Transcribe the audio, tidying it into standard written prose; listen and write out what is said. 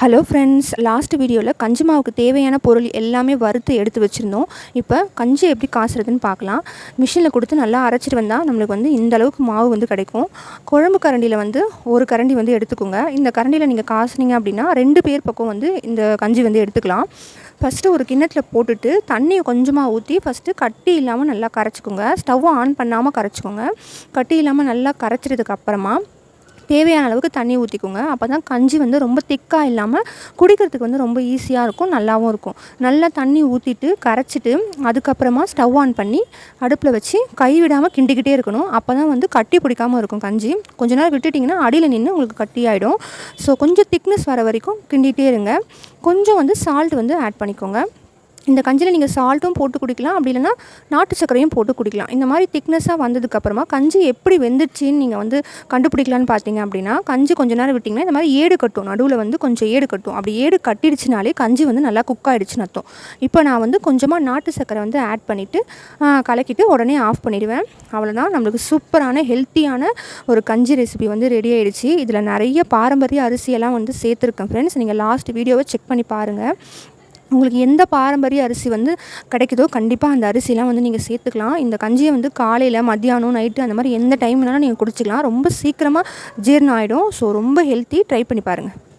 Hello friends, last வீடியோவில் கஞ்சி மாவுக்கு தேவையான பொருள் எல்லாமே வறுத்து எடுத்து வச்சுருந்தோம். இப்போ கஞ்சி எப்படி காசுறதுன்னு பார்க்கலாம். மிஷினில் கொடுத்து நல்லா அரைச்சிட்டு வந்தால் நம்மளுக்கு இந்த அளவுக்கு மாவு கிடைக்கும். குழம்பு கரண்டியில் ஒரு கரண்டி எடுத்துக்கோங்க. இந்த கரண்டியில் நீங்கள் காசுனீங்க அப்படின்னா 2 பேர் பக்கம் இந்த கஞ்சி எடுத்துக்கலாம். ஃபஸ்ட்டு ஒரு கிண்ணத்தில் போட்டுட்டு தண்ணியை கொஞ்சமாக ஊற்றி ஃபஸ்ட்டு கட்டி இல்லாமல் நல்லா கரைச்சிக்கோங்க. ஸ்டவ்வை ஆன் பண்ணாமல் கரைச்சிக்கோங்க. கட்டி இல்லாமல் நல்லா கரைச்சிறதுக்கு அப்புறமா தேவையான அளவுக்கு தண்ணி ஊற்றிக்கோங்க. அப்போ தான் கஞ்சி ரொம்ப திக்காக இல்லாமல் குடிக்கிறதுக்கு ரொம்ப ஈஸியாக இருக்கும், நல்லாவும் இருக்கும். நல்லா தண்ணி ஊற்றிட்டு கரைச்சிட்டு அதுக்கப்புறமா ஸ்டவ் ஆன் பண்ணி அடுப்பில் வச்சு கை விடாமல் கிண்டிக்கிட்டே இருக்கணும். அப்போ தான் கட்டி பிடிக்காமல் இருக்கும் கஞ்சி. கொஞ்ச நேரம் விட்டுட்டிங்கன்னா அடியில் நின்று உங்களுக்கு கட்டி ஆகிடும். ஸோ கொஞ்சம் திக்னஸ் வர வரைக்கும் கிண்டிகிட்டே இருங்க. கொஞ்சம் சால்ட் ஆட் பண்ணிக்கோங்க. இந்த கஞ்சியில் நீங்கள் சால்ட்டும் போட்டு குடிக்கலாம், அப்படி இல்லைனா நாட்டு சர்க்கரையும் போட்டு குடிக்கலாம். இந்த மாதிரி திக்னஸாக வந்ததுக்கப்புறமா கஞ்சி எப்படி வெந்துடுச்சின்னு நீங்கள் கண்டுபிடிக்கலான்னு பார்த்தீங்க அப்படின்னா, கஞ்சி கொஞ்சம் நேரம் விட்டிங்கன்னா இந்த மாதிரி ஏடு கட்டும், நடுவில் கொஞ்சம் ஏடு கட்டும். அப்படி ஏடு கட்டிடுச்சுனாலே கஞ்சி நல்லா குக் ஆகிடுச்சுன்னு அர்த்தம். இப்போ நான் கொஞ்சமாக நாட்டு சர்க்கரை ஆட் பண்ணிவிட்டு கலக்கிட்டு உடனே ஆஃப் பண்ணிடுவேன். அவ்வளோதான், நம்மளுக்கு சூப்பரான ஹெல்த்தியான ஒரு கஞ்சி ரெசிபி ரெடி ஆகிடுச்சு. இதில் நிறைய பாரம்பரிய அரிசியெல்லாம் சேர்த்துருக்கேன் ஃப்ரெண்ட்ஸ். நீங்கள் லாஸ்ட் வீடியோவை செக் பண்ணி பாருங்கள். உங்களுக்கு எந்த பாரம்பரிய அரிசி கிடைக்குதோ கண்டிப்பாக அந்த அரிசிலாம் நீங்கள் சேர்த்துக்கலாம். இந்த கஞ்சியை காலையில், மத்தியானம், நைட்டு அந்த மாதிரி எந்த டைம் வேணாலும் நீங்கள் குடிச்சிக்கலாம். ரொம்ப சீக்கிரமாக ஜீரணம் ஆகிடும். ஸோ ரொம்ப ஹெல்த்தி. ட்ரை பண்ணி பாருங்கள்.